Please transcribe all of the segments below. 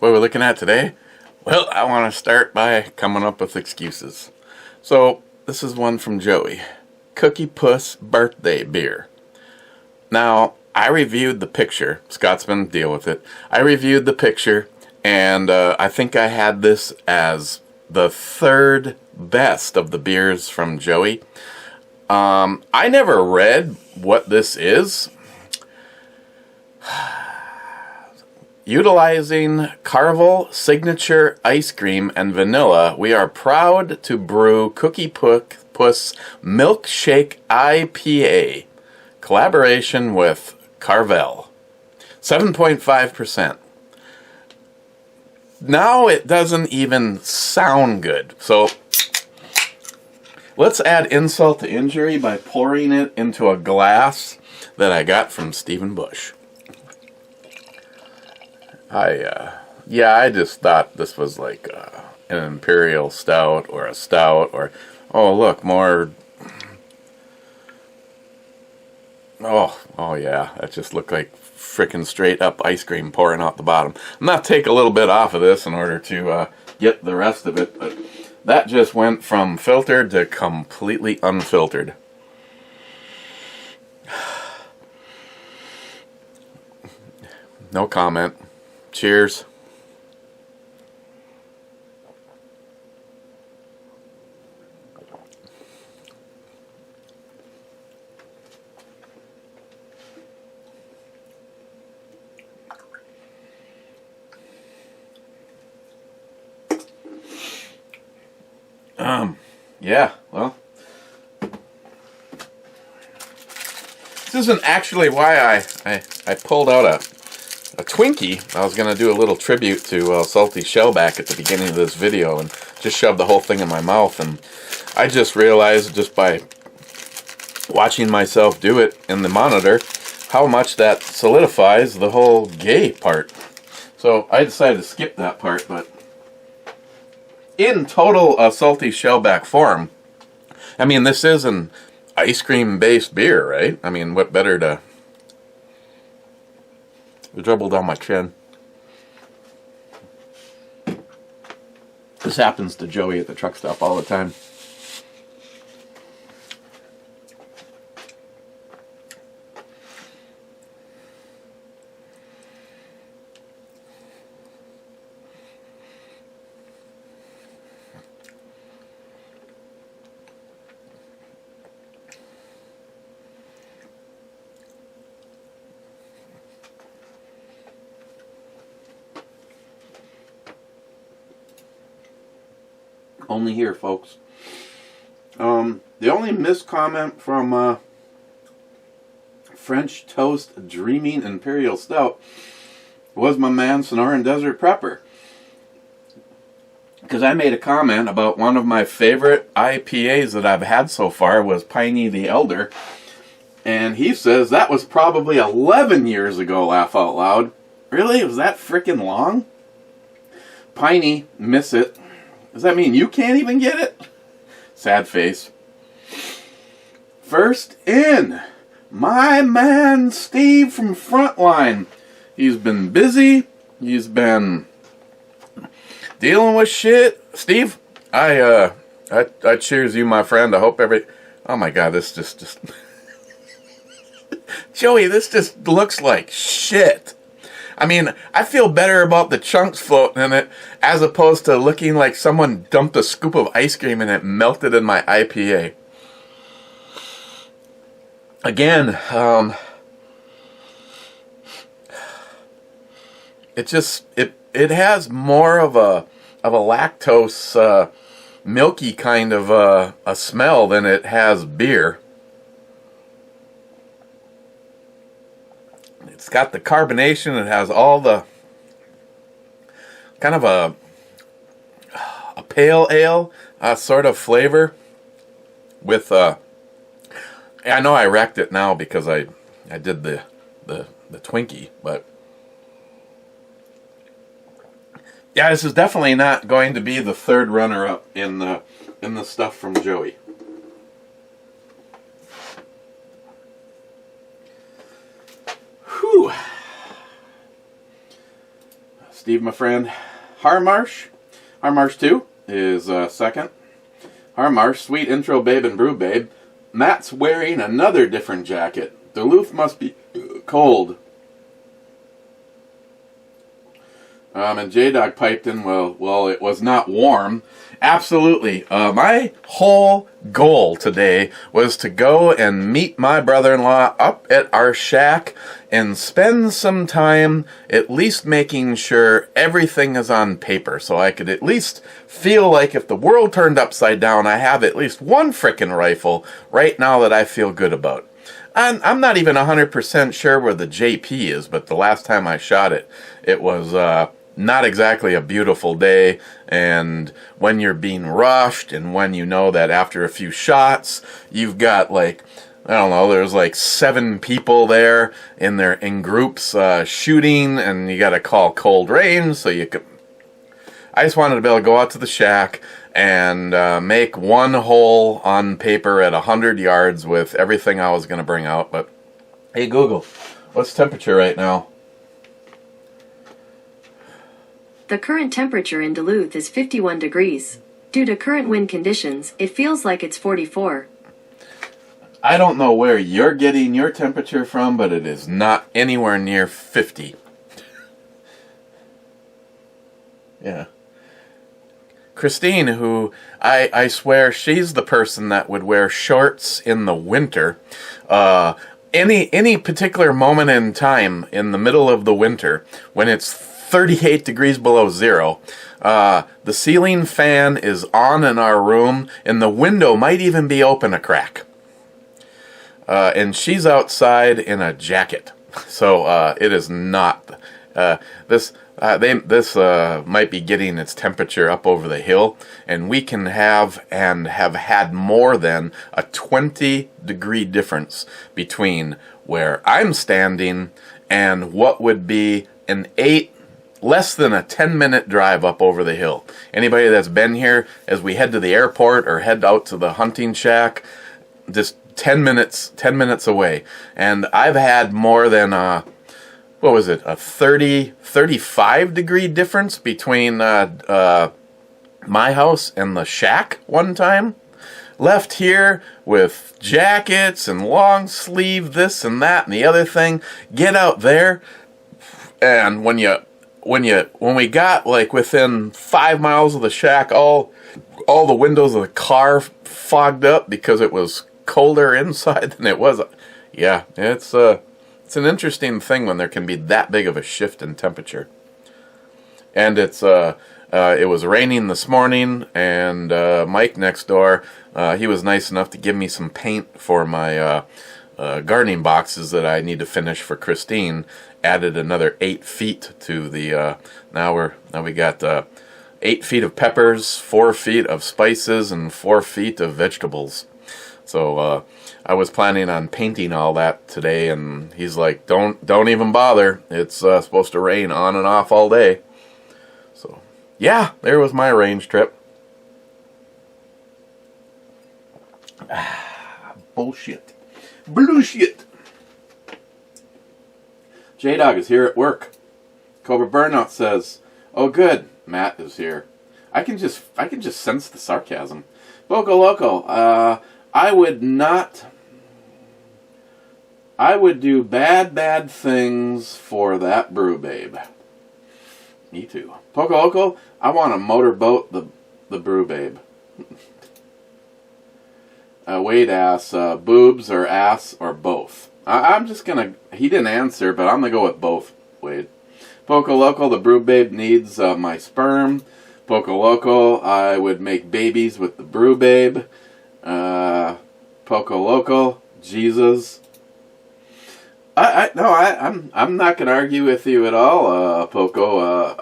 What we're looking at today? Well, I want to start by coming up with excuses. So, this is one from Joey. Cookie Puss birthday beer. Now, I reviewed the picture. Scotsman, deal with it. I reviewed the picture, and I think I had this as the third best of the beers from Joey. I never read what this is. Utilizing Carvel Signature Ice Cream and Vanilla, we are proud to brew Cookie Puss Milkshake IPA. Collaboration with Carvel. 7.5%. Now it doesn't even sound good. So let's add insult to injury by pouring it into a glass that I got from Stephen Bush. I just thought this was like an imperial stout or a stout or, oh look, more, oh yeah, that just looked like frickin' straight up ice cream pouring out the bottom. I'm gonna take a little bit off of this in order to get the rest of it, but that just went from filtered to completely unfiltered. No comment. Cheers. Yeah, well, this isn't actually why I pulled out a Twinkie. I was going to do a little tribute to Salty Shellback at the beginning of this video and just shoved the whole thing in my mouth, and I just realized just by watching myself do it in the monitor how much that solidifies the whole gay part. So I decided to skip that part, but in total Salty Shellback form, I mean, this is an ice cream based beer, right? I mean, what better to dribble down my chin. This happens to Joey at the truck stop all the time. Only here, folks. The only missed comment from French Toast Dreaming Imperial Stout was my man Sonoran Desert Prepper. Because I made a comment about one of my favorite IPAs that I've had so far was Piney the Elder. And he says that was probably 11 years ago, laugh out loud. Really? Was that freaking long? Piney, miss it. Does that mean you can't even get it? Sad face. First in, my man Steve from Frontline. He's been busy. He's been dealing with shit. Steve, I cheers you, my friend. I hope oh my God, this just Joey, this just looks like shit. I mean, I feel better about the chunks floating in it as opposed to looking like someone dumped a scoop of ice cream and it melted in my IPA. Again, it has more of a lactose milky kind of a smell than it has beer. It's got the carbonation. It has all the kind of a pale ale sort of flavor with I know I wrecked it now because I did the Twinkie, but yeah, this is definitely not going to be the third runner-up in the stuff from Joey. Steve, my friend. Harmarsh 2 is second. Harmarsh, sweet intro, babe and brew babe. Matt's wearing another different jacket. Duluth must be cold. And J-Dog piped in, well, it was not warm. Absolutely. My whole goal today was to go and meet my brother-in-law up at our shack and spend some time at least making sure everything is on paper, so I could at least feel like if the world turned upside down, I have at least one frickin' rifle right now that I feel good about. I'm not even 100% sure where the JP is, but the last time I shot it, it was not exactly a beautiful day, and when you're being rushed, and when you know that after a few shots, you've got like, I don't know, there's like 7 people there in groups shooting, and you got to call cold range, so you could. I just wanted to be able to go out to the shack and make one hole on paper at 100 yards with everything I was going to bring out. But hey Google, what's temperature right now? The current temperature in Duluth is 51 degrees. Due to current wind conditions, it feels like it's 44. I don't know where you're getting your temperature from, but it is not anywhere near 50. Yeah. Christine, who I swear she's the person that would wear shorts in the winter. Any particular moment in time in the middle of the winter when it's 38 degrees below zero, the ceiling fan is on in our room, and the window might even be open a crack. And she's outside in a jacket, so it is not. This might be getting its temperature up over the hill, and we can have had more than a 20-degree difference between where I'm standing and what would be less than a 10-minute drive up over the hill. Anybody that's been here, as we head to the airport or head out to the hunting shack, just 10 minutes away. And I've had more than a 35 degree difference between my house and the shack one time. Left here with jackets and long sleeve this and that and the other thing. Get out there, and when we got like within 5 miles of the shack, all the windows of the car fogged up because it was colder inside than it was. Yeah, it's an interesting thing when there can be that big of a shift in temperature. And it was raining this morning, and Mike next door, he was nice enough to give me some paint for my gardening boxes that I need to finish for Christine. Added another 8 feet to the. Now we got 8 feet of peppers, 4 feet of spices, and 4 feet of vegetables. So I was planning on painting all that today, and he's like, "Don't even bother. It's supposed to rain on and off all day." So yeah, there was my range trip. Bullshit. J-Dog is here at work. Cobra Burnout says, "Oh good, Matt is here." I can just sense the sarcasm. Boco Loco, I would do bad things for that brew babe. Me too. Poco Loco, I want to motorboat the brew babe. Wade asks, boobs or ass or both? I'm just gonna, he didn't answer, but I'm gonna go with both, Wade. Poco Loco, the brew babe needs my sperm. Poco Loco, I would make babies with the brew babe. Poco Loco, Jesus. I'm not gonna argue with you at all, Poco.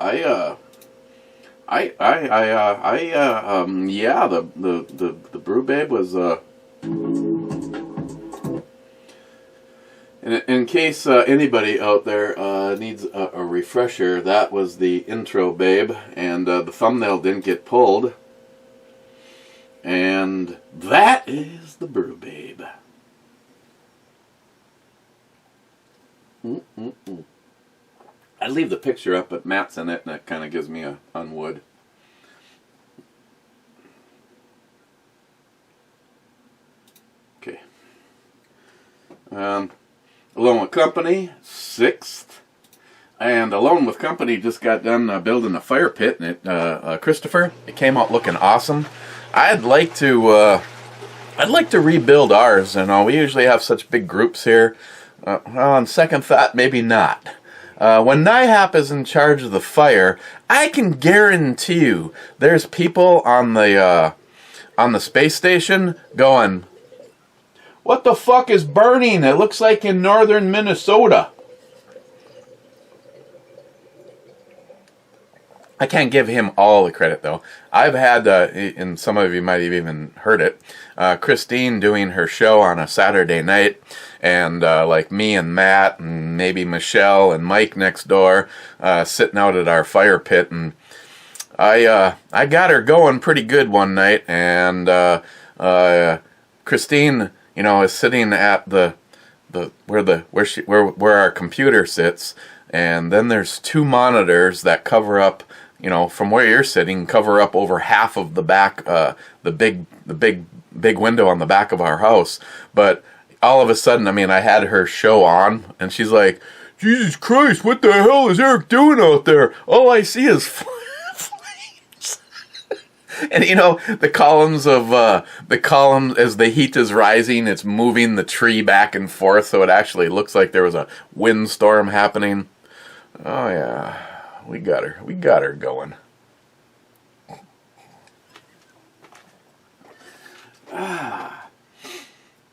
Yeah, the brew babe was in case anybody out there needs a refresher, that was the intro babe, and the thumbnail didn't get pulled. And that is the brew babe. I leave the picture up, but Matt's in it, and it kind of gives me a on wood. Okay. Alone with Company, 6th. And Alone with Company just got done building a fire pit, and it, Christopher, it came out looking awesome. I'd like to rebuild ours. You know, we usually have such big groups here. Well, on second thought, maybe not. When NIHAP is in charge of the fire, I can guarantee you there's people on the space station going, "What the fuck is burning? It looks like in northern Minnesota." I can't give him all the credit, though. I've had, and some of you might have even heard it, Christine doing her show on a Saturday night, and like me and Matt and maybe Michelle and Mike next door sitting out at our fire pit, and I got her going pretty good one night, and Christine, you know, is sitting at where our computer sits, and then there's 2 monitors that cover up, you know, from where you're sitting, cover up over half of the back, the big window on the back of our house. But all of a sudden, I mean, I had her show on, and she's like, "Jesus Christ, what the hell is Eric doing out there? All I see is flames." And you know, the columns as the heat is rising, it's moving the tree back and forth, so it actually looks like there was a windstorm happening. Oh yeah. We got her going.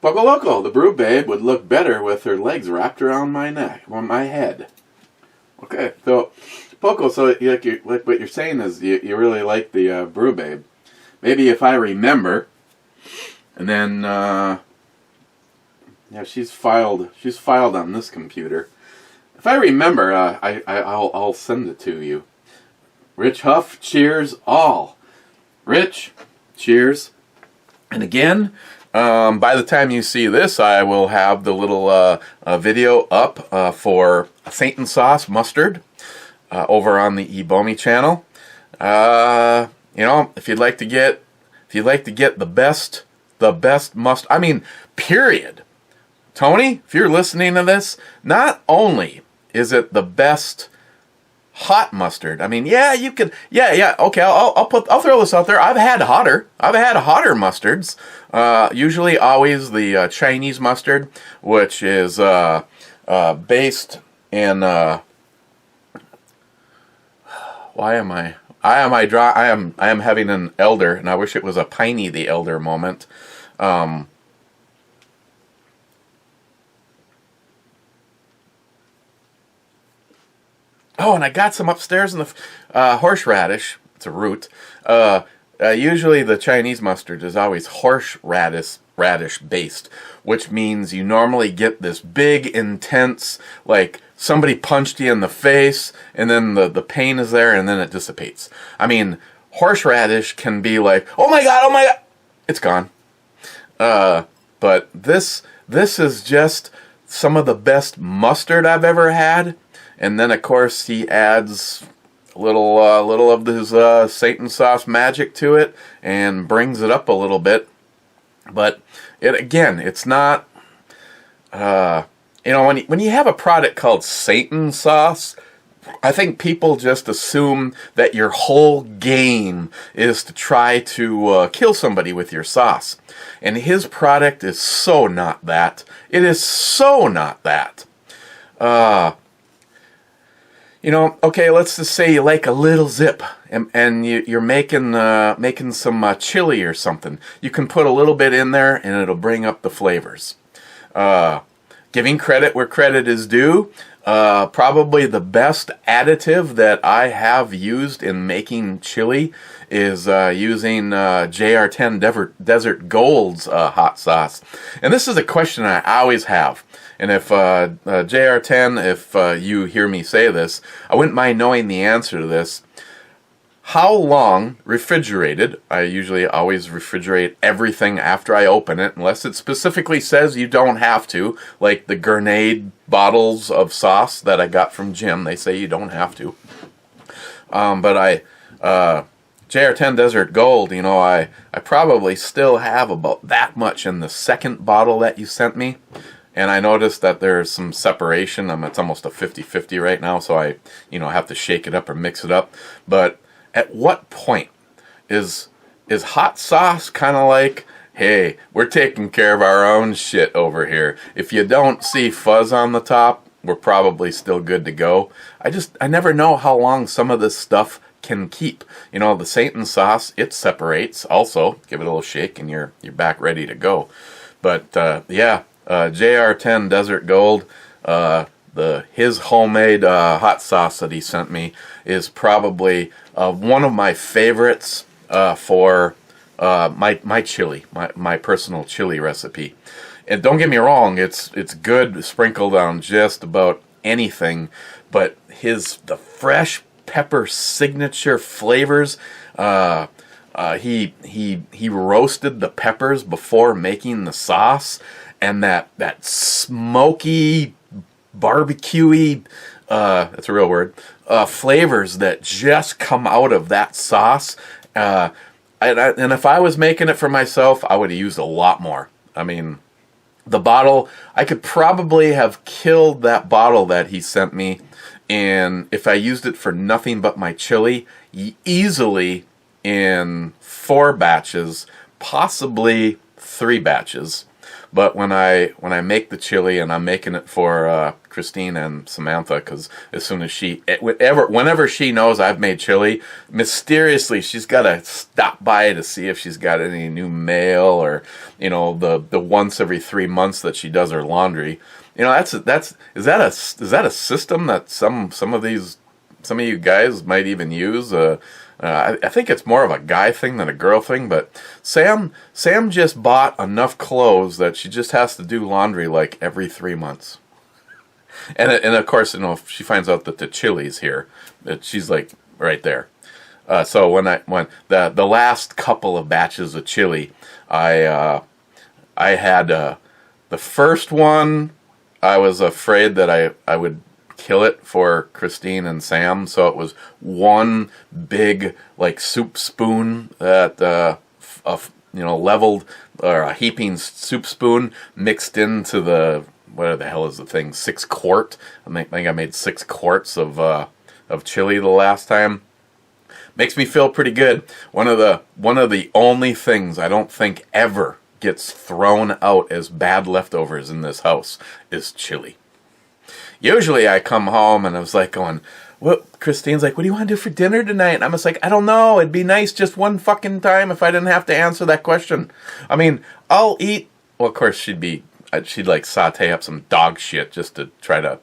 Poco Loco, the brew babe, would look better with her legs wrapped around my neck, on my head. Okay, so Poco, so like what you're saying is you really like the brew babe. Maybe if I remember, and then yeah, she's filed on this computer. If I remember, I'll send it to you. Rich Huff, cheers all. Rich, cheers. And again, by the time you see this, I will have the little video up for Satan Sauce Mustard over on the Ebomi channel. You know, if you'd like to get the best mustard, I mean, period. Tony, if you're listening to this, not only is it the best hot mustard? I mean, yeah, you could, yeah. Okay, I'll throw this out there. I've had hotter mustards. Usually, always the Chinese mustard, which is based in. Why am I having an elder, and I wish it was a Piney the Elder moment. Oh, and I got some upstairs in the horseradish. It's a root. Usually the Chinese mustard is always horseradish based, which means you normally get this big, intense, like somebody punched you in the face, and then the pain is there, and then it dissipates. I mean, horseradish can be like, oh my god, it's gone. But this is just some of the best mustard I've ever had. And then, of course, he adds a little of his Satan sauce magic to it and brings it up a little bit. But it's not. You know, when you have a product called Satan sauce, I think people just assume that your whole game is to try to kill somebody with your sauce, and his product is so not that. It is so not that. You know, okay, let's just say you like a little zip, and you're making some chili or something. You can put a little bit in there, and it'll bring up the flavors. Giving credit where credit is due, probably the best additive that I have used in making chili is using JR10 Desert Gold's hot sauce. And this is a question I always have. And if JR10, if you hear me say this, I wouldn't mind knowing the answer to this. how long refrigerated, I usually always refrigerate everything after I open it, unless it specifically says you don't have to, like the grenade bottles of sauce that I got from Jim. They say you don't have to. But JR10 Desert Gold, you know, I probably still have about that much in the second bottle that you sent me. And I noticed that there's some separation. It's almost a 50-50 right now, so I, you know, have to shake it up or mix it up. But at what point is hot sauce kind of like, hey, we're taking care of our own shit over here. If you don't see fuzz on the top, we're probably still good to go. I never know how long some of this stuff can keep. You know, the Satan sauce, it separates also. Give it a little shake and you're back ready to go. But yeah, JR10 Desert Gold, his homemade hot sauce that he sent me is probably one of my favorites for my chili, my personal chili recipe. And don't get me wrong, it's good sprinkled on just about anything, but the fresh pepper signature flavors, he roasted the peppers before making the sauce, and that smoky, barbecuey, that's a real word, flavors that just come out of that sauce. And if I was making it for myself, I would have used a lot more. I mean, the bottle, I could probably have killed that bottle that he sent me, and if I used it for nothing but my chili, easily in 4 batches, possibly 3 batches. But when I make the chili, and I'm making it for Christine and Samantha, because as soon as whenever she knows I've made chili, mysteriously she's got to stop by to see if she's got any new mail, or, you know, the once every 3 months that she does her laundry. You know, is that a system that some of you guys might even use? I think it's more of a guy thing than a girl thing, but Sam just bought enough clothes that she just has to do laundry like every 3 months. And of course, you know, if she finds out that the chili's here, she's like right there. So when the last couple of batches of chili, I had the first one, I was afraid that I would kill it for Christine and Sam, so it was one big like soup spoon that you know, leveled, or a heaping soup spoon mixed into the, what the hell is the thing, 6 quart. I think I made 6 quarts of chili the last time. Makes me feel pretty good. One of the only things I don't think ever gets thrown out as bad leftovers in this house is chili. Usually I come home and I was like going, what? Christine's like, what do you want to do for dinner tonight? And I'm just like, I don't know. It'd be nice just one fucking time if I didn't have to answer that question. I mean, I'll eat. Well, of course she'd like saute up some dog shit just to try to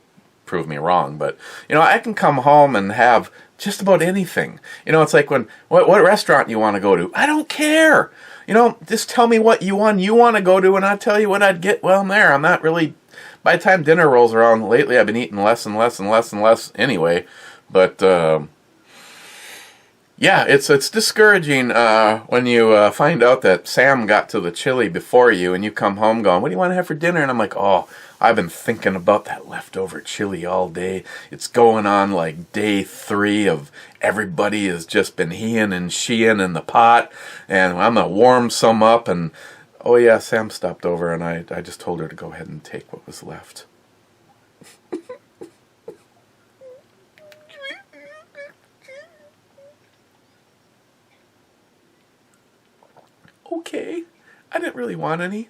prove me wrong. But, you know, I can come home and have just about anything. You know, it's like what restaurant you want to go to. I don't care. You know, just tell me what you want to go to, and I'll tell you what I'd get while I'm there. I'm not really. By the time dinner rolls around, lately I've been eating less and less and less and less anyway. But yeah, it's discouraging when you find out that Sam got to the chili before you, and you come home going, what do you want to have for dinner? And I'm like, oh, I've been thinking about that leftover chili all day. It's going on like day 3 of everybody has just been heeing and sheeing in the pot, and I'm going to warm some up. And oh yeah, Sam stopped over, and I just told her to go ahead and take what was left. Okay, I didn't really want any.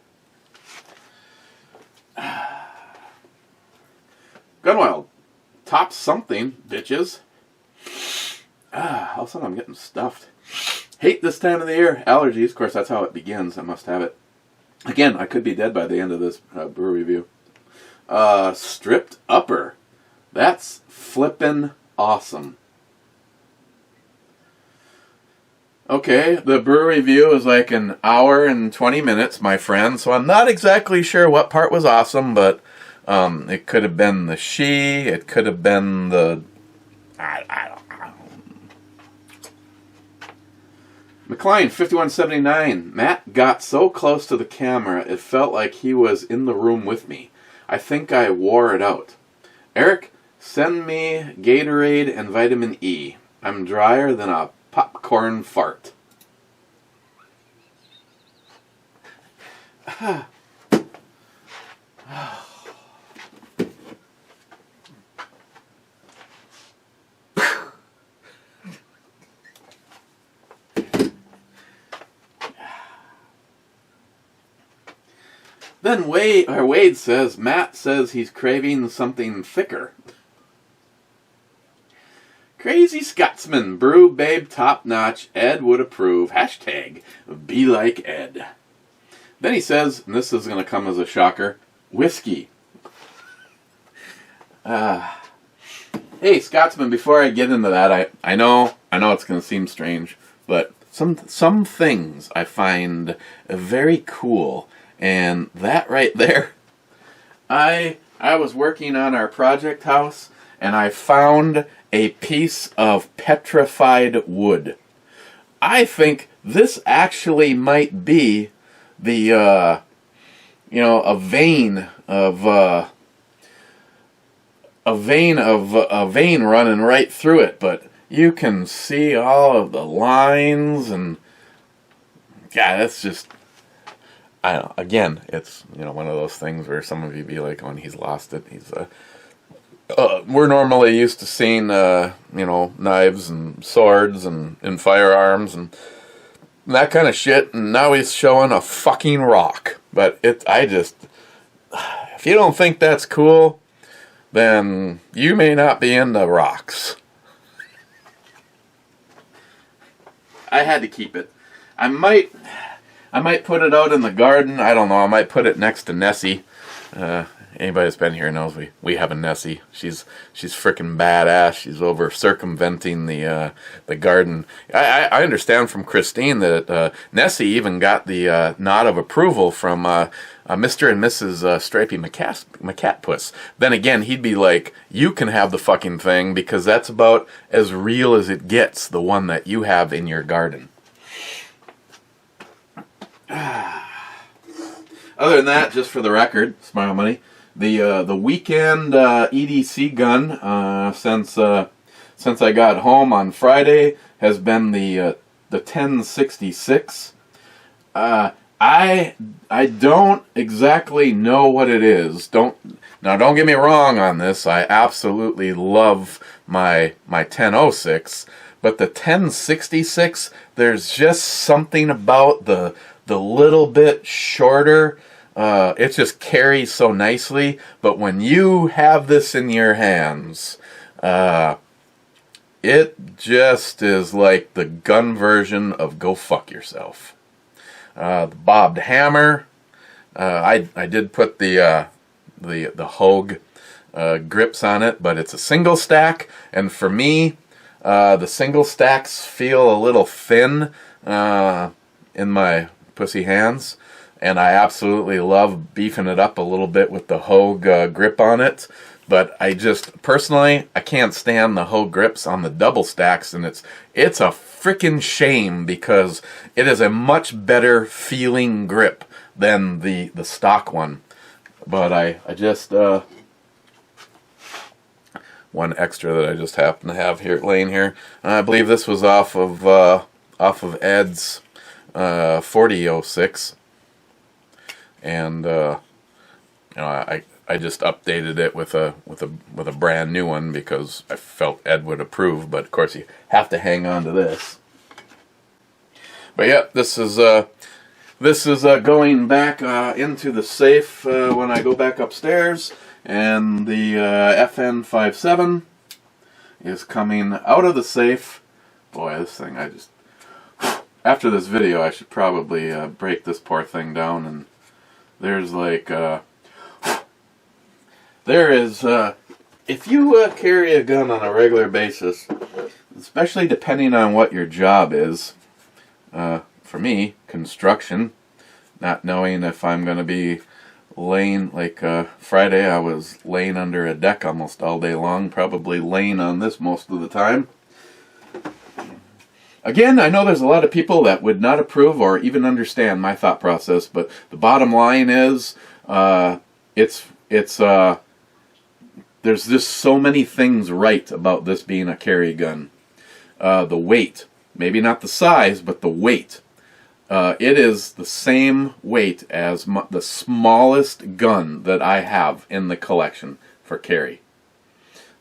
Gunwild, top something, bitches. All of a sudden I'm getting stuffed. Hate this time of the year. Allergies, of course, that's how it begins. I must have it. Again, I could be dead by the end of this brew review. Stripped upper. That's flippin' awesome. Okay, the brew review is like an hour and 20 minutes, my friend, so I'm not exactly sure what part was awesome, but it could have been the she, it could have been the... I don't know. McLean 5179. Matt got so close to the camera it felt like he was in the room with me. I think I wore it out. Eric, send me Gatorade and vitamin E. I'm drier than a popcorn fart. Then Wade says, Matt says he's craving something thicker. Crazy Scotsman, brew babe top notch, Ed would approve. Hashtag be like Ed. Then he says, and this is going to come as a shocker, whiskey. Hey Scotsman, before I get into that, I know it's going to seem strange, but some things I find very cool. And that right there, I was working on our project house, and I found a piece of petrified wood. I think this actually might be the, a vein running right through it, but you can see all of the lines, and yeah, that's just. I don't know. Again, it's one of those things where some of you be like, "Oh, and he's lost it." He's we're normally used to seeing knives and swords and firearms and that kind of shit, and now he's showing a fucking rock. But if you don't think that's cool, then you may not be into rocks. I had to keep it. I might put it out in the garden. I don't know. I might put it next to Nessie. Anybody that's been here knows we have a Nessie. She's freaking badass. She's over circumventing the garden. I understand from Christine that Nessie even got the nod of approval from Mr. and Mrs. Stripey McCatpuss. Then again, he'd be like, "You can have the fucking thing because that's about as real as it gets. The one that you have in your garden." Other than that, just for the record, Smile Money, the weekend EDC gun since I got home on Friday has been the 1066. I don't exactly know what it is. Don't get me wrong on this. I absolutely love my 1006, but the 1066, there's just something about the little bit shorter. It just carries so nicely. But when you have this in your hands, it just is like the gun version of Go Fuck Yourself. The bobbed hammer. I did put the Hogue grips on it, but it's a single stack, and for me, the single stacks feel a little thin in my pussy hands, and I absolutely love beefing it up a little bit with the Hogue grip on it. But I just personally, I can't stand the Hogue grips on the double stacks, and it's a freaking shame because it is a much better feeling grip than the stock one. But I just one extra that I just happen to have here laying here. I believe this was off of Ed's 4006, and I just updated it with a brand new one because I felt Ed would approve. But of course, you have to hang on to this. But yeah, this is going back into the safe when I go back upstairs, and the FN57 is coming out of the safe. Boy, this thing, after this video, I should probably break this poor thing down. And there's like, there is, if you carry a gun on a regular basis, especially depending on what your job is, for me, construction, not knowing if I'm going to be laying, like Friday I was laying under a deck almost all day long, probably laying on this most of the time. Again, I know there's a lot of people that would not approve or even understand my thought process, but the bottom line is, there's just so many things right about this being a carry gun. The weight, maybe not the size, but the weight. It is the same weight as the smallest gun that I have in the collection for carry.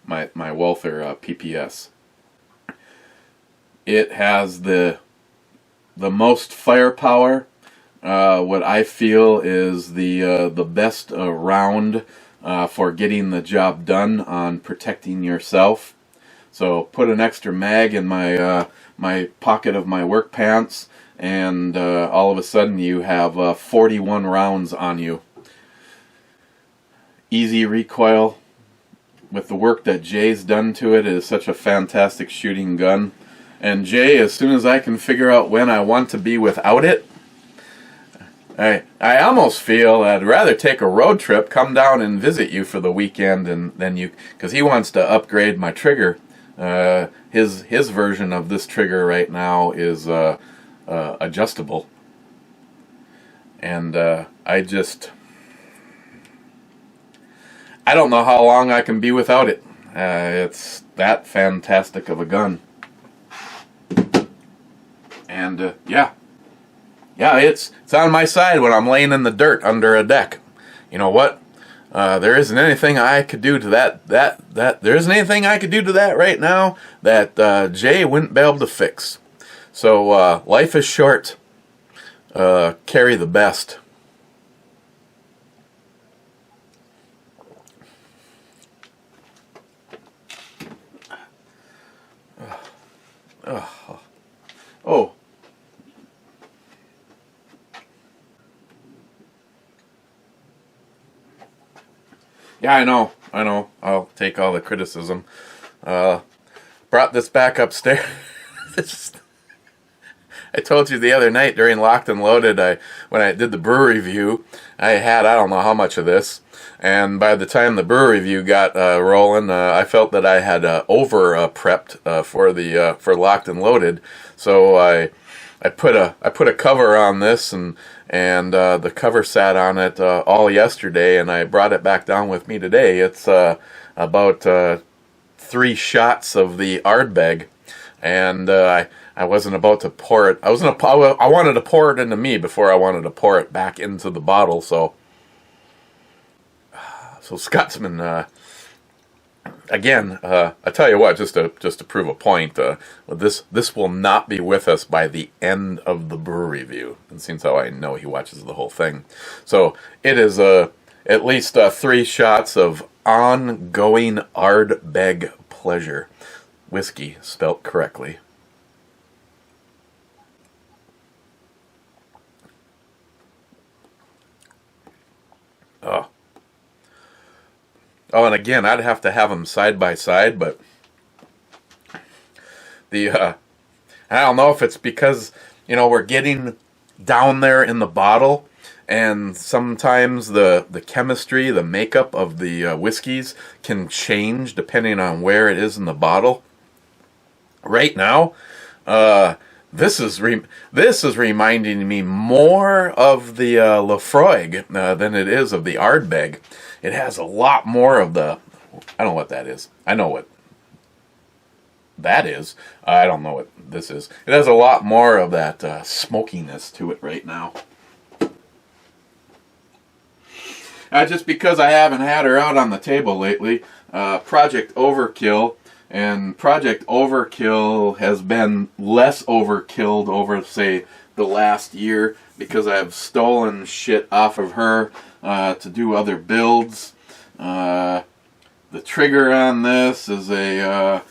My Walther PPS. It has the most firepower. What I feel is the best round for getting the job done on protecting yourself. So put an extra mag in my my pocket of my work pants, and all of a sudden you have 41 rounds on you. Easy recoil. With the work that Jay's done to it, it is such a fantastic shooting gun. And Jay, as soon as I can figure out when I want to be without it, I almost feel I'd rather take a road trip, come down and visit you for the weekend, and then you, because he wants to upgrade my trigger. His version of this trigger right now is adjustable, and I don't know how long I can be without it. It's that fantastic of a gun, and yeah, it's on my side when I'm laying in the dirt under a deck. You know what? There isn't anything I could do to that. There isn't anything I could do to that right now that Jay wouldn't be able to fix. So life is short. Carry the best. Oh. Yeah, I know. I'll take all the criticism. Brought this back upstairs. I told you the other night during Locked and Loaded, when I did the brew review, I had I don't know how much of this, and by the time the brew review got rolling, I felt that I had over prepped for Locked and Loaded. So I put a cover on this, and the cover sat on it all yesterday, and I brought it back down with me today. It's about 3 shots of the Ardbeg, and I wasn't about to pour it. I wanted to pour it into me before I wanted to pour it back into the bottle. So Scotsman, again, I tell you what, just to prove a point, this will not be with us by the end of the brew review. And seems how I know he watches the whole thing. So it is at least 3 shots of ongoing Ardbeg pleasure, whiskey spelt correctly. Oh, and again, I'd have to have them side by side, but I don't know if it's because, we're getting down there in the bottle, and sometimes the chemistry, the makeup of the whiskeys can change depending on where it is in the bottle. Right now, this is reminding me more of the Lafroig than it is of the Ardbeg. It has a lot more of the, I don't know what that is. I know what that is. I don't know what this is. It has a lot more of that smokiness to it right now. Just because I haven't had her out on the table lately, Project Overkill. And Project Overkill has been less overkilled over, say, the last year because I've stolen shit off of her to do other builds. The trigger on this is a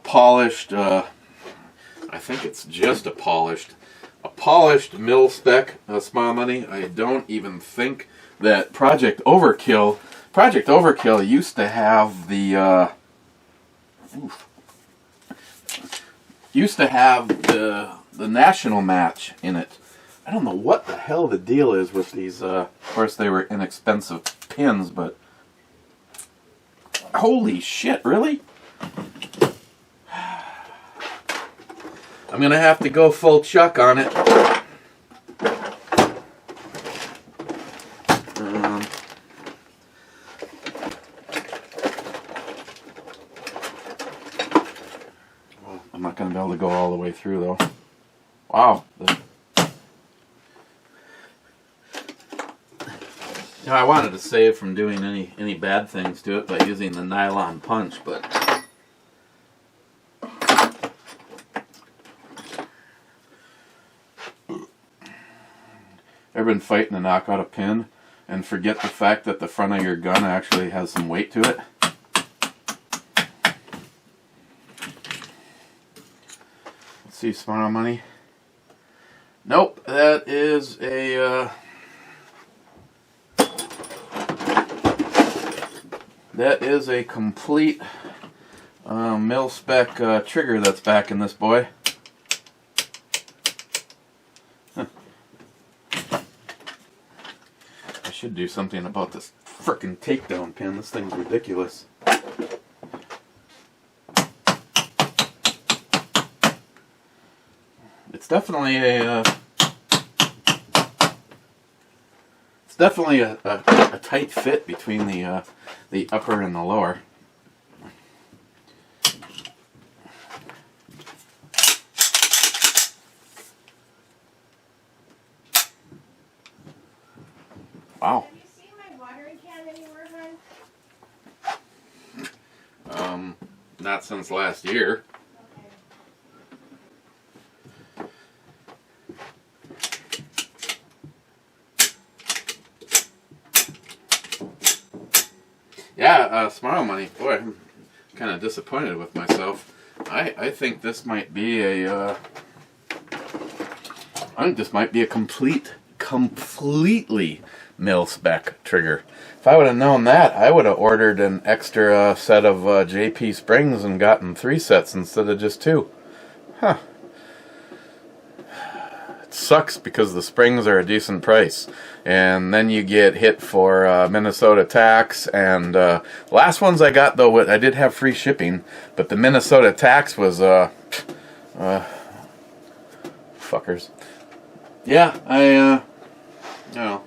polished, I think it's just a polished mil-spec Smile Money. I don't even think that Project Overkill used to have the national match in it. I don't know what the hell the deal is with these. Of course, they were inexpensive pins, but holy shit, really? I'm gonna have to go full chuck on it. Well, I'm not gonna be able to go all the way through though. Wow. Now, I wanted to save from doing any bad things to it by using the nylon punch, but ever been fighting to knock out a pin and forget the fact that the front of your gun actually has some weight to it? Let's see, Smart Money. Nope, that is a complete mil-spec trigger that's back in this boy. Huh. I should do something about this frickin' takedown pin. This thing's ridiculous. It's definitely a tight fit between the upper and the lower. Wow. Have you seen my watering can anywhere, hon? Not since last year. Yeah, Smart Money. Boy, I'm kind of disappointed with myself. I think this might be a completely mil-spec trigger. If I would have known that, I would have ordered an extra set of JP springs and gotten 3 sets instead of just 2. Huh. It sucks because the springs are a decent price. And then you get hit for Minnesota tax. And last ones I got, though, I did have free shipping. But the Minnesota tax was, fuckers. Yeah, you know.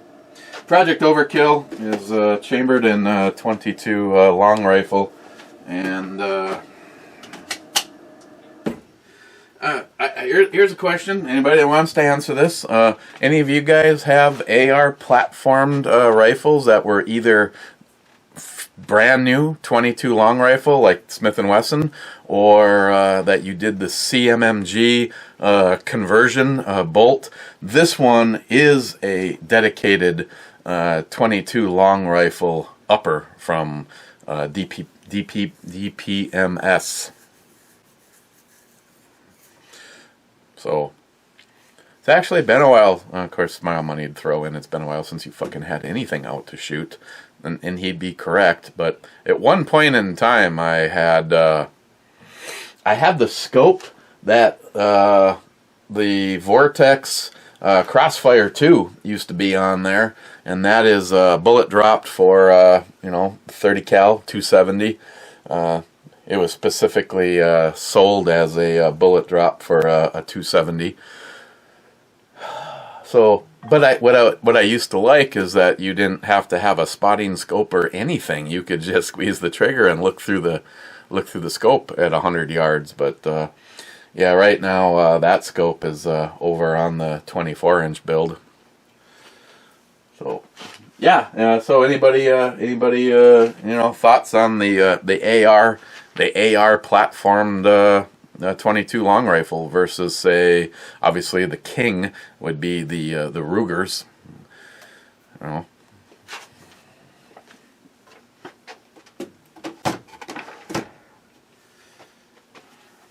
Project Overkill is chambered in 22 long rifle, and here's a question. Anybody that wants to answer this? Any of you guys have AR platformed rifles that were either brand new 22 long rifle like Smith & Wesson, or that you did the CMMG conversion bolt? This one is a dedicated 22 long rifle upper from DPMS. So it's actually been a while. Of course, Smile Money would throw in, it's been a while since you fucking had anything out to shoot, and he'd be correct. But at one point in time, I had the scope that the Vortex Crossfire 2 used to be on there, and that is bullet dropped for 30 cal 270. It was specifically sold as a bullet drop for a 270. So, but what I used to like is that you didn't have to have a spotting scope or anything. You could just squeeze the trigger and look through the scope at 100 yards. But yeah, right now that scope is over on the 24-inch build. So yeah, so anybody thoughts on the AR platformed 22 long rifle versus, say, obviously the king would be the Rugers. You know.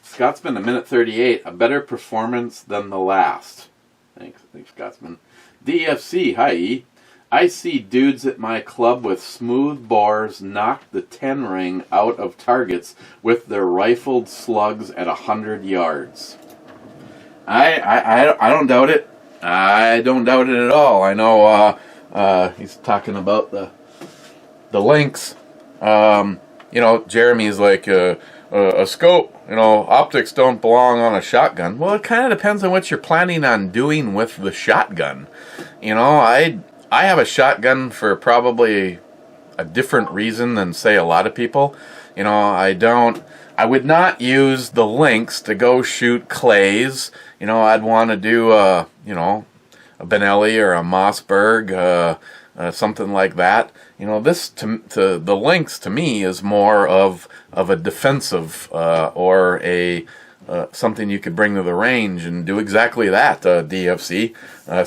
Scotsman, a minute 38, a better performance than the last. Thanks, Scotsman. DFC, hi E. I see dudes at my club with smooth bores knock the 10 ring out of targets with their rifled slugs at 100 yards. I don't doubt it. I don't doubt it at all. I know he's talking about the lengths. Jeremy's like a scope. you know, optics don't belong on a shotgun. Well, it kind of depends on what you're planning on doing with the shotgun. You know, I have a shotgun for probably a different reason than, say, a lot of people. You know, I would not use the Lynx to go shoot clays. You know, I'd want to do you know, a Benelli or a Mossberg, something like that. You know, this to the Lynx to me is more of a defensive or a something you could bring to the range and do exactly that. DFC,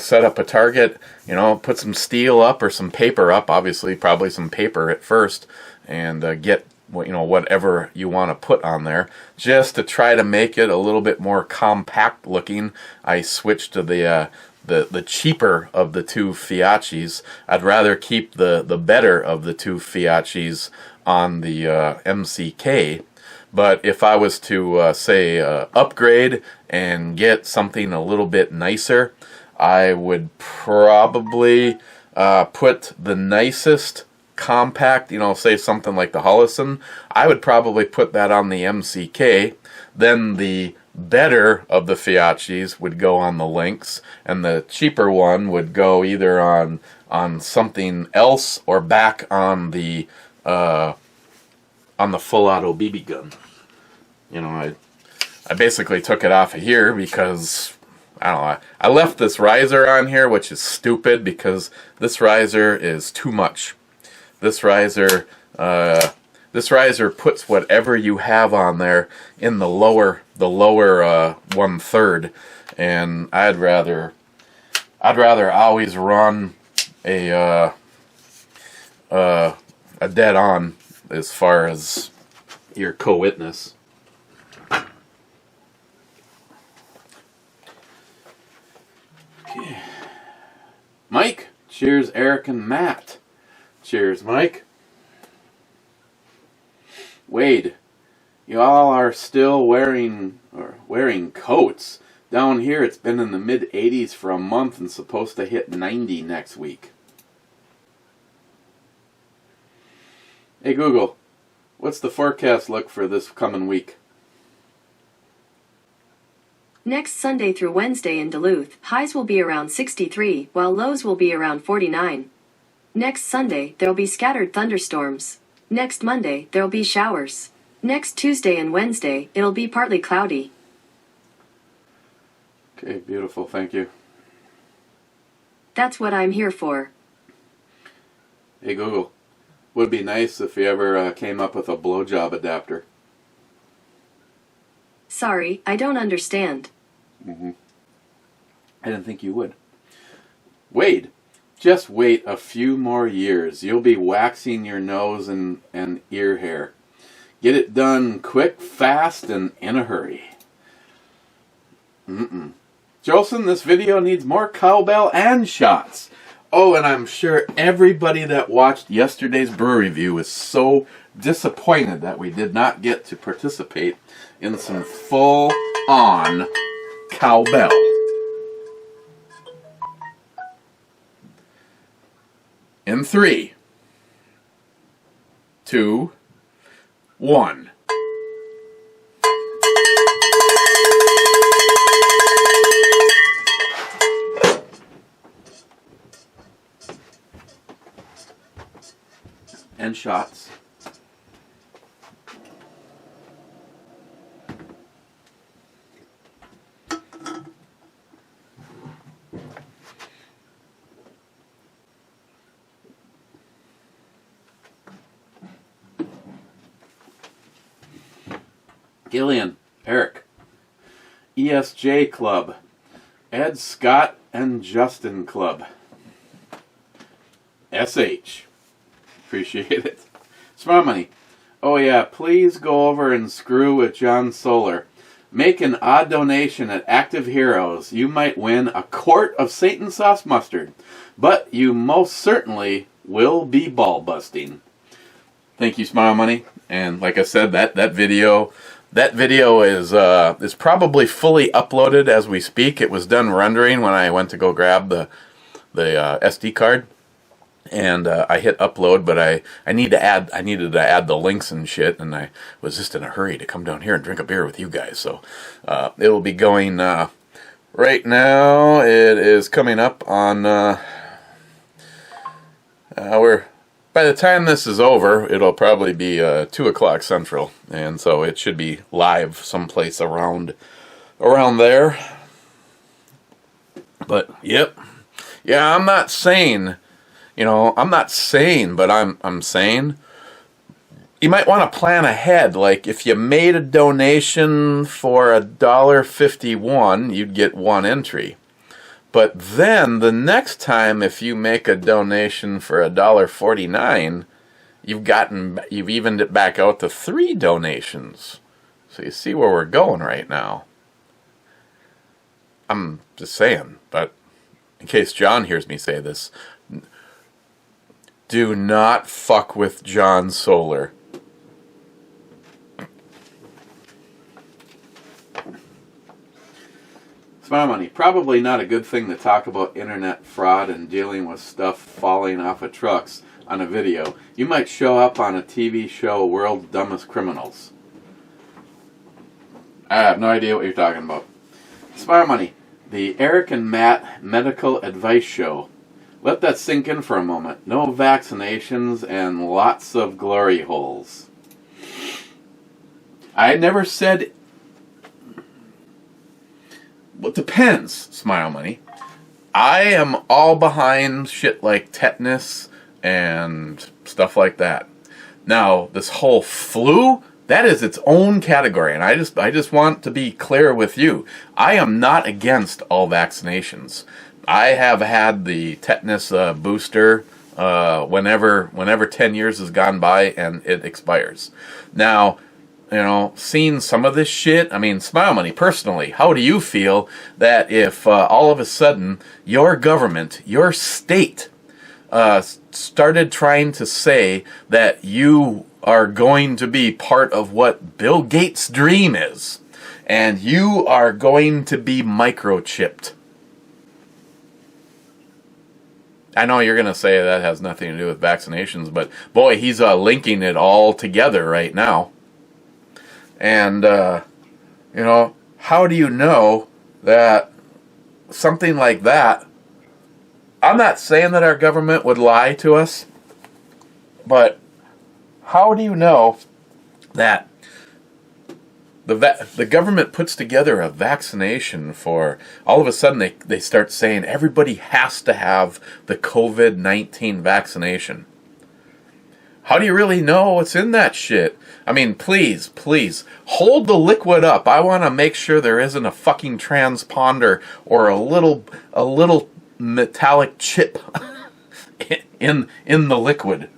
set up a target. You know, put some steel up or some paper up. Obviously, probably some paper at first, and get whatever you want to put on there, just to try to make it a little bit more compact looking. I switched to the cheaper of the two Fiatchis. I'd rather keep the better of the two Fiatchis on the MCK. But if I was to say upgrade and get something a little bit nicer, I would probably put the nicest compact, you know, say something like the Hollison. I would probably put that on the MCK. Then the better of the Fiatchis would go on the Lynx, and the cheaper one would go either on something else or back on the full auto BB gun. You know, I basically took it off of here because I don't know. I left this riser on here, which is stupid because this riser is too much. This riser puts whatever you have on there in the lower 1/3, and I'd rather always run a dead on as far as your co-witness. Okay. Mike, cheers, Eric and Matt. Cheers, Mike. Wade, you all are still wearing coats. Down here it's been in the mid-80s for a month and supposed to hit 90 next week. Hey Google, what's the forecast look for this coming week? Next Sunday through Wednesday in Duluth, highs will be around 63, while lows will be around 49. Next Sunday, there'll be scattered thunderstorms. Next Monday, there'll be showers. Next Tuesday and Wednesday, it'll be partly cloudy. Okay, beautiful, thank you. That's what I'm here for. Hey Google, would be nice if you ever came up with a blowjob adapter. Sorry, I don't understand. I didn't think you would. Wade, just wait a few more years. You'll be waxing your nose and ear hair. Get it done quick, fast, and in a hurry. Jolson, this video needs more cowbell and shots. Oh, and I'm sure everybody that watched yesterday's brew review is so disappointed that we did not get to participate in some full-on cowbell. In 3, 2, 1. And shots. Gillian, Eric, ESJ Club, Ed, Scott, and Justin Club, SH, appreciate it. Smart Money, oh yeah, please go over and screw with John Solar. Make an odd donation at Active Heroes. You might win a quart of Satan sauce mustard, but you most certainly will be ball busting. Thank you, Smile Money, and like I said, that video is probably fully uploaded as we speak. It was done rendering when I went to go grab the SD card. And I hit upload, but I needed to add the links and shit, and I was just in a hurry to come down here and drink a beer with you guys. So it will be going right now. It is coming up on by the time this is over, it'll probably be 2 o'clock Central, and so it should be live someplace around there. But yep, yeah, I'm not saying. I'm not saying, but I'm saying you might want to plan ahead. Like if you made a donation for $1.51, you'd get 1 entry. But then the next time, if you make a donation for $1.49, you've evened it back out to 3 donations. So you see where we're going right now. I'm just saying, but in case John hears me say this, do not fuck with John Solar. Smile money. Probably not a good thing to talk about internet fraud and dealing with stuff falling off of trucks on a video. You might show up on a TV show, World's Dumbest Criminals. I have no idea what you're talking about. Smile money. The Eric and Matt Medical Advice Show. Let that sink in for a moment. No vaccinations and lots of glory holes. I never said... Well, it depends, Smile Money. I am all behind shit like tetanus and stuff like that. Now, this whole flu, that is its own category, and I just want to be clear with you. I am not against all vaccinations. I have had the tetanus booster whenever 10 years has gone by and it expires. Now, seeing some of this shit, I mean, Smile Money, personally, how do you feel that if all of a sudden your government, your state, started trying to say that you are going to be part of what Bill Gates' dream is, and you are going to be microchipped? I know you're going to say that has nothing to do with vaccinations, but boy, he's linking it all together right now. And, how do you know that something like that, I'm not saying that our government would lie to us, but how do you know that the government puts together a vaccination for, all of a sudden they start saying everybody has to have the COVID-19 vaccination? How do you really know what's in that shit? I mean, please, hold the liquid up. I want to make sure there isn't a fucking transponder or a little metallic chip in the liquid.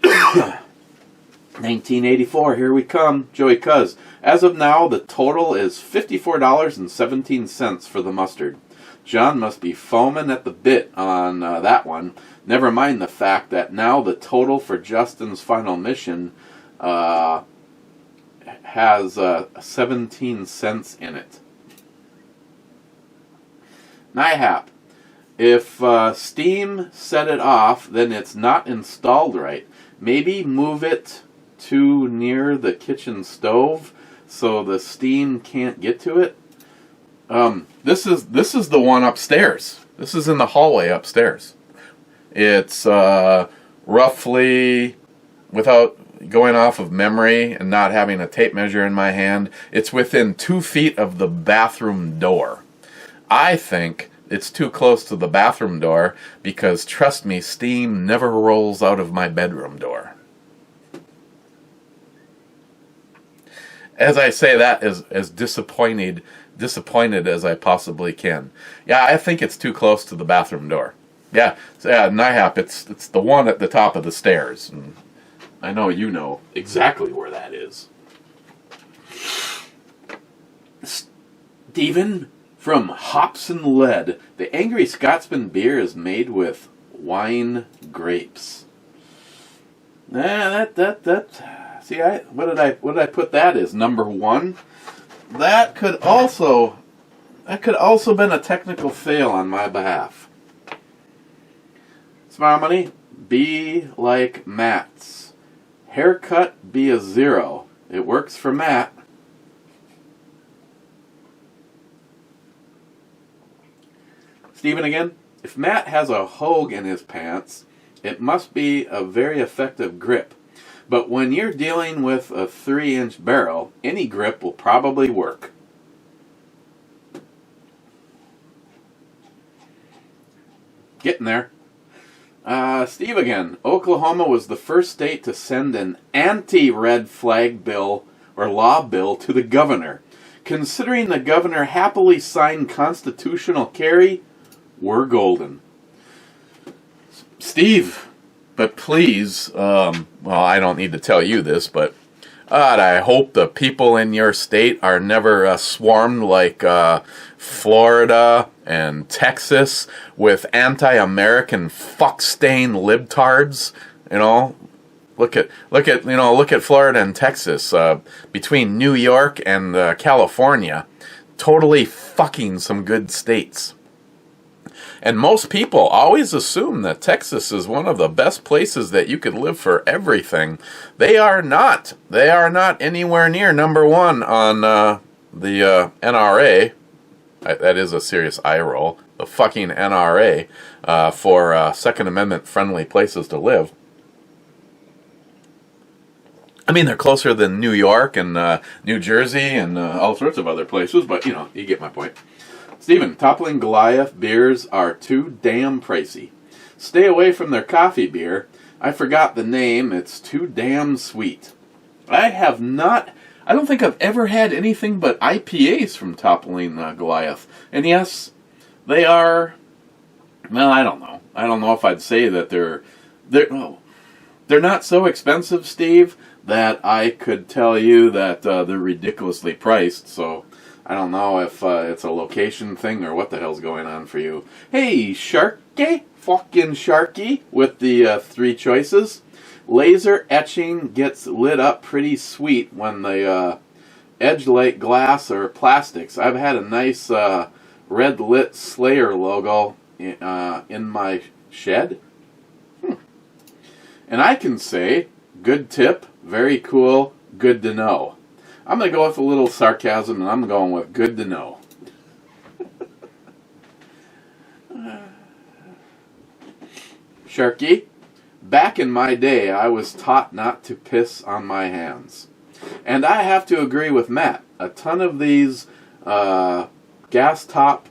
1984, here we come. Joey Cuz. As of now, the total is $54.17 for the mustard. John must be foaming at the bit on that one. Never mind the fact that now the total for Justin's final mission has 17 cents in it. NIHAP. If Steam set it off, then it's not installed right. Maybe move it too near the kitchen stove so the steam can't get to it. This is the one upstairs. This is in the hallway upstairs. It's roughly, without going off of memory and not having a tape measure in my hand, it's within 2 feet of the bathroom door. I think it's too close to the bathroom door because, trust me, steam never rolls out of my bedroom door. As I say that, as disappointed as I possibly can. Yeah, I think it's too close to the bathroom door. Yeah, NIHAP, it's the one at the top of the stairs. And I know you know exactly where that is. Stephen from Hops and Lead. The Angry Scotsman beer is made with wine grapes. See, what did I put that as? Number 1? That could also been a technical fail on my behalf. Smile Money, be like Matt's. Haircut be a 0. It works for Matt. Steven again, if Matt has a Hogue in his pants, it must be a very effective grip. But when you're dealing with a 3-inch barrel, any grip will probably work. Getting there. Steve again. Oklahoma was the first state to send an anti-red flag bill or law bill to the governor. Considering the governor happily signed constitutional carry, we're golden. Steve, but please, well, I don't need to tell you this, but I hope the people in your state are never swarmed like Florida and Texas with anti-American fuck-stained libtards. You know, look at Florida and Texas. Between New York and California, totally fucking some good states. And most people always assume that Texas is one of the best places that you could live for everything. They are not. They are not anywhere near number one on the NRA. That is a serious eye roll. The fucking NRA for Second Amendment friendly places to live. I mean, they're closer than New York and New Jersey and all sorts of other places, but you know, you get my point. Stephen, Toppling Goliath beers are too damn pricey. Stay away from their coffee beer. I forgot the name. It's too damn sweet. I don't think I've ever had anything but IPAs from Toppling Goliath. And yes, they are, well, I don't know. I don't know if I'd say that they're not so expensive, Steve, that I could tell you that they're ridiculously priced, so I don't know if it's a location thing or what the hell's going on for you. Hey, Sharky, fucking Sharky, with the 3 choices. Laser etching gets lit up pretty sweet when the edge light glass or plastics. I've had a nice red lit Slayer logo in my shed. And I can say, good tip, very cool, good to know. I'm going to go with a little sarcasm, and I'm going with good to know. Sharky, back in my day, I was taught not to piss on my hands. And I have to agree with Matt. A ton of these gas top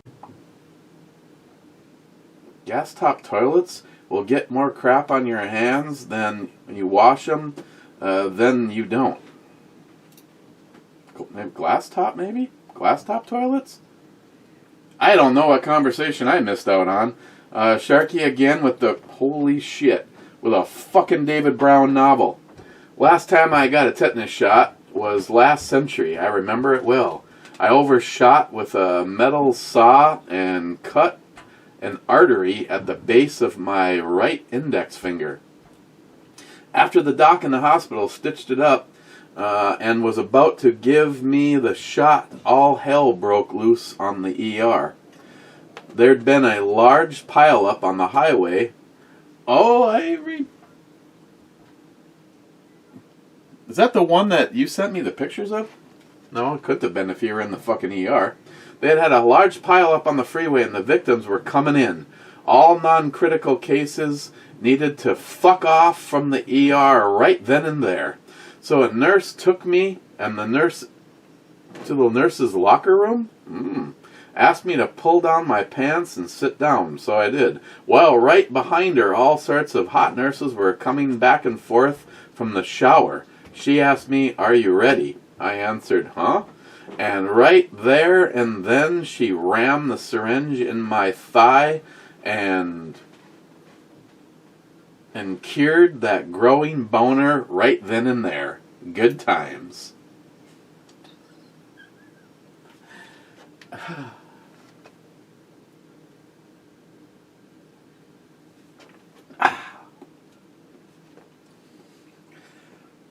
toilets will get more crap on your hands than when you wash them, than you don't. Glass top, maybe? Glass top toilets? I don't know what conversation I missed out on. Sharky again with the holy shit, with a fucking David Brown novel. Last time I got a tetanus shot was last century. I remember it well. I overshot with a metal saw and cut an artery at the base of my right index finger. After the doc in the hospital stitched it up, and was about to give me the shot, all hell broke loose on the ER. There'd been a large pileup on the highway. Is that the one that you sent me the pictures of? No, it couldn't have been if you were in the fucking ER. They had a large pileup on the freeway and the victims were coming in. All non-critical cases needed to fuck off from the ER right then and there. So a nurse took me and the nurse to the nurse's locker room. Asked me to pull down my pants and sit down, so I did. Well, right behind her, all sorts of hot nurses were coming back and forth from the shower. She asked me, "Are you ready?" I answered, "Huh?" And right there and then she rammed the syringe in my thigh and cured that growing boner right then and there. Good times.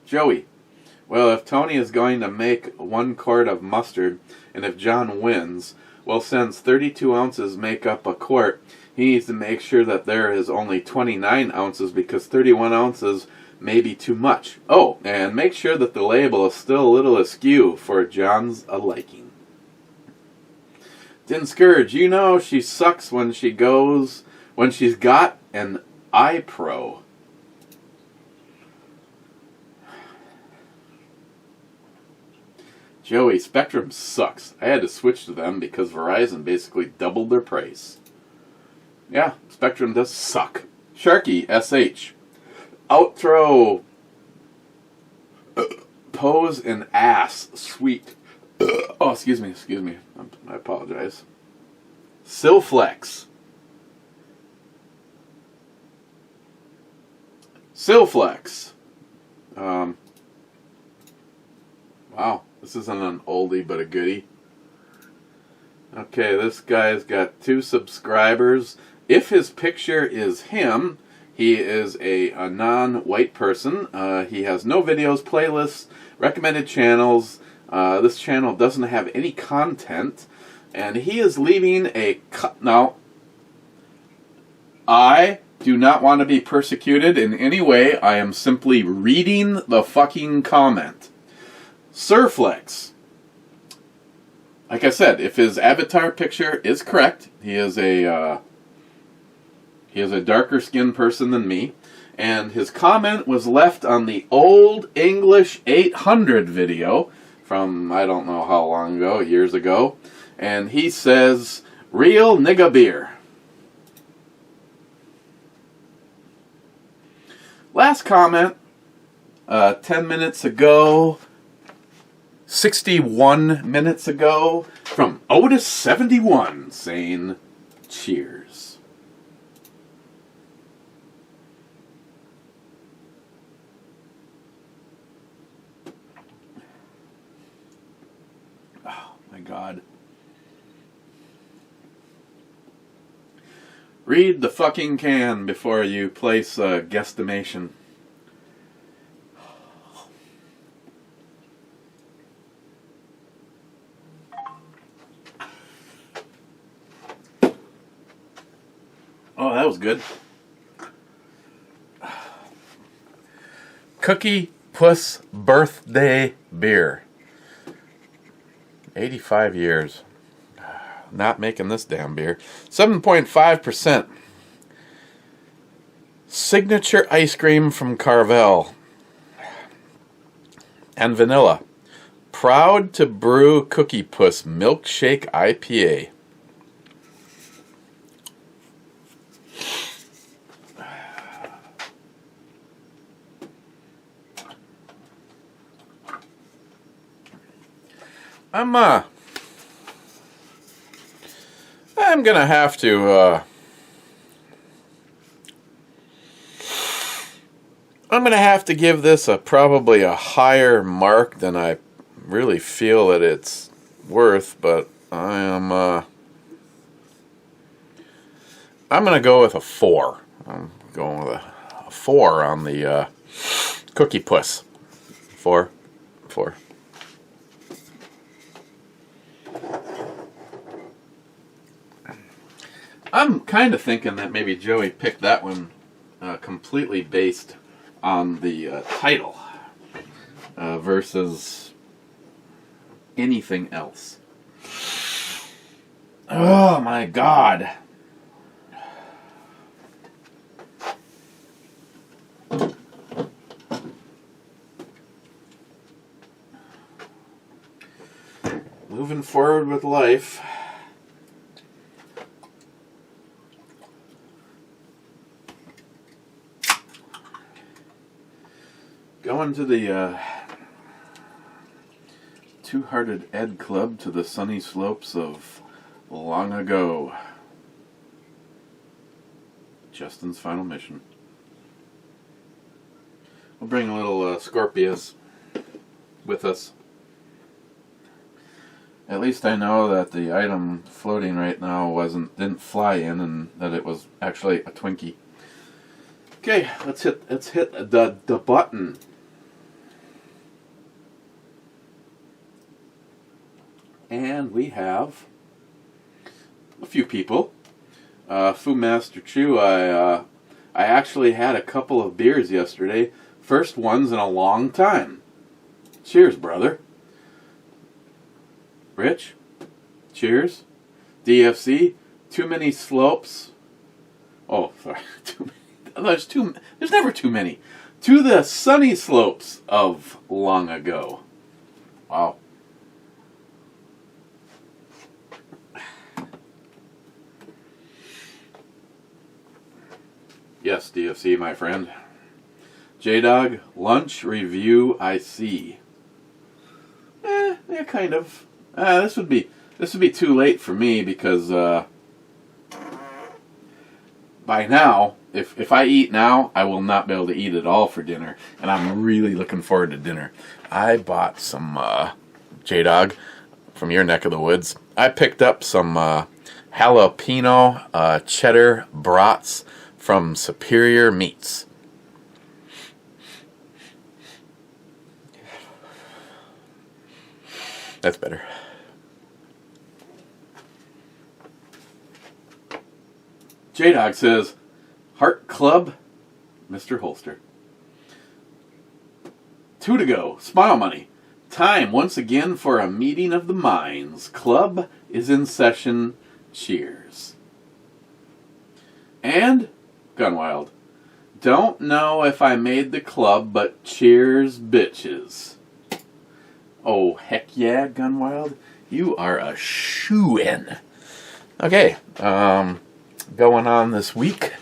Joey, well, if Tony is going to make 1 quart of mustard, and if John wins, well, since 32 ounces make up a quart, he needs to make sure that there is only 29 ounces because 31 ounces may be too much. Oh, and make sure that the label is still a little askew for John's liking. Dinscourage, you know she sucks when she's got an iPro. Joey, Spectrum sucks. I had to switch to them because Verizon basically doubled their price. Yeah, Spectrum does suck. Sharky, SH. Outro. Pose an ass. Sweet. Oh, excuse me. I apologize. Silflex. Wow, this isn't an oldie but a goodie. Okay, this guy's got 2 subscribers. If his picture is him, he is a non-white person. He has no videos, playlists, recommended channels. This channel doesn't have any content. And he is leaving a... Now, I do not want to be persecuted in any way. I am simply reading the fucking comment. Surflex. Like I said, if his avatar picture is correct, he is a darker skinned person than me, and his comment was left on the Old English 800 video from I don't know how long ago, years ago, and he says, "Real nigga beer." Last comment, 10 minutes ago, 61 minutes ago, from Otis71, saying, cheers. Oh, my God. Read the fucking can before you place a guesstimation. Oh, that was good. Cookie Puss birthday beer. 85 years. Not making this damn beer. 7.5%. Signature ice cream from Carvel. And vanilla. Proud to brew Cookie Puss milkshake IPA. I'm gonna have to give this probably a higher mark than I really feel that it's worth, but I'm gonna go with a 4. I'm going with a 4 on the Cookie Puss. 4. I'm kind of thinking that maybe Joey picked that one completely based on the title versus anything else. Oh my God. Moving forward with life. Going to the Two-Hearted Ed Club to the sunny slopes of long ago. Justin's final mission. We'll bring a little Scorpius with us. At least I know that the item floating right now didn't fly in, and that it was actually a Twinkie. Okay, let's hit the button. And we have a few people. Fu Master Chew, I actually had a couple of beers yesterday. First ones in a long time. Cheers, brother. Rich, cheers. DFC, too many slopes. Oh, sorry, too many. There's never too many. To the sunny slopes of long ago. Wow. Yes, DFC, my friend. J-Dog, lunch review I see. Yeah, kind of. This would be too late for me because by now, if I eat now, I will not be able to eat at all for dinner, and I'm really looking forward to dinner. I bought some J-Dog from your neck of the woods. I picked up some jalapeno cheddar brats from Superior Meats. That's better. J-Dog says, Heart Club, Mr. Holster. 2 to go. Smile money. Time once again for a meeting of the minds. Club is in session. Cheers. And Gunwild. Don't know if I made the club, but cheers, bitches. Oh, heck yeah, Gunwild. You are a shoo-in. Okay, going on this week.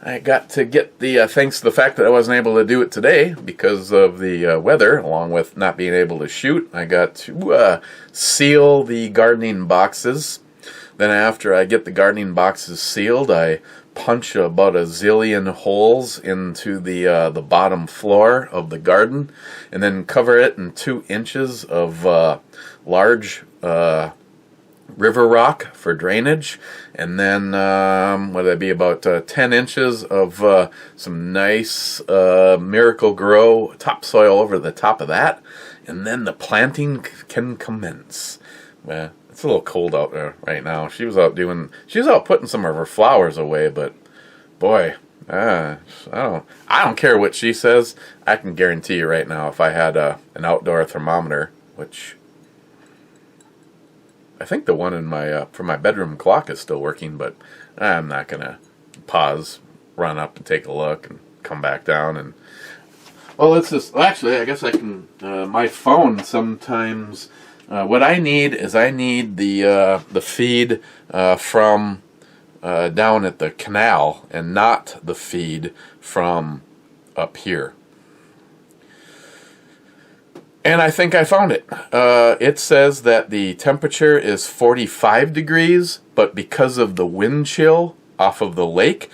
I got to get the, thanks to the fact that I wasn't able to do it today because of the weather, along with not being able to shoot, I got to seal the gardening boxes. Then after I get the gardening boxes sealed, I punch about a zillion holes into the bottom floor of the garden, and then cover it in 2 inches of large river rock for drainage, and then what would that be, about 10 inches of some nice Miracle Grow topsoil over the top of that, and then the planting can commence. It's a little cold out there right now. She was out putting some of her flowers away, but boy, I don't care what she says. I can guarantee you right now, if I had an outdoor thermometer, which I think the one in my for my bedroom clock is still working, but I'm not gonna pause, run up and take a look, and come back down. And well, actually, I guess I can. My phone sometimes. What I need is the feed from down at the canal, and not the feed from up here. And I think I found it. It says that the temperature is 45 degrees, but because of the wind chill off of the lake,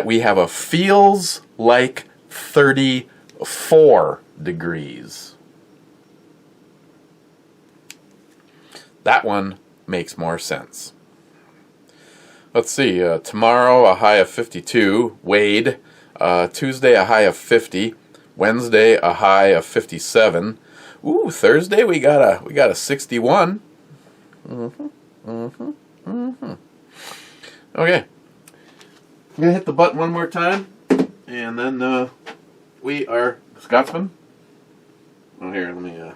we have a feels like 34 degrees. That one makes more sense. Let's see, tomorrow a high of 52, Wade. Tuesday a high of 50, Wednesday a high of 57. Ooh, Thursday we got a 61. Okay. I'm gonna hit the button one more time, and then we are Scotsman. Oh, here, let me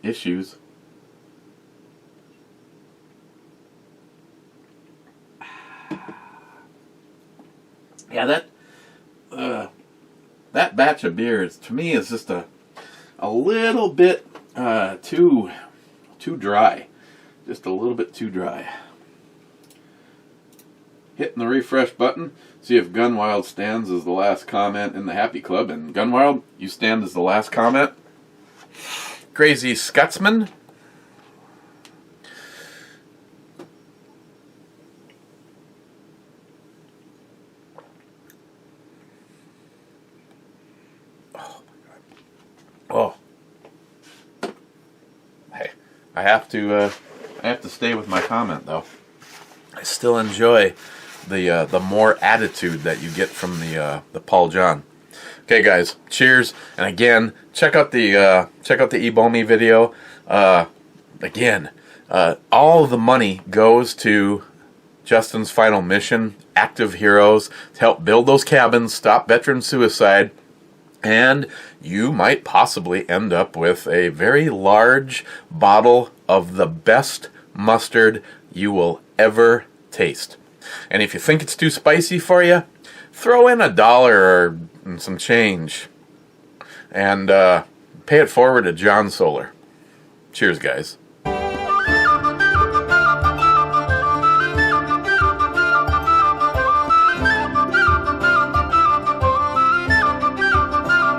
issues. Yeah, that batch of beers to me is just a little bit too dry, just a little bit too dry. Hitting the refresh button, see if Gunwild stands as the last comment in the Happy Club, and Gunwild, you stand as the last comment. Crazy Scotsman. Oh my God. Oh. Hey, I have to stay with my comment though. I still enjoy the more attitude that you get from the Paul John. Okay, guys, cheers, and again, check out the Ebomi video. Again, All of the money goes to Justin's final mission, Active Heroes, to help build those cabins, stop veteran suicide, and you might possibly end up with a very large bottle of the best mustard you will ever taste. And if you think it's too spicy for you, throw in $1 or some change and pay it forward to John Solar. Cheers, guys.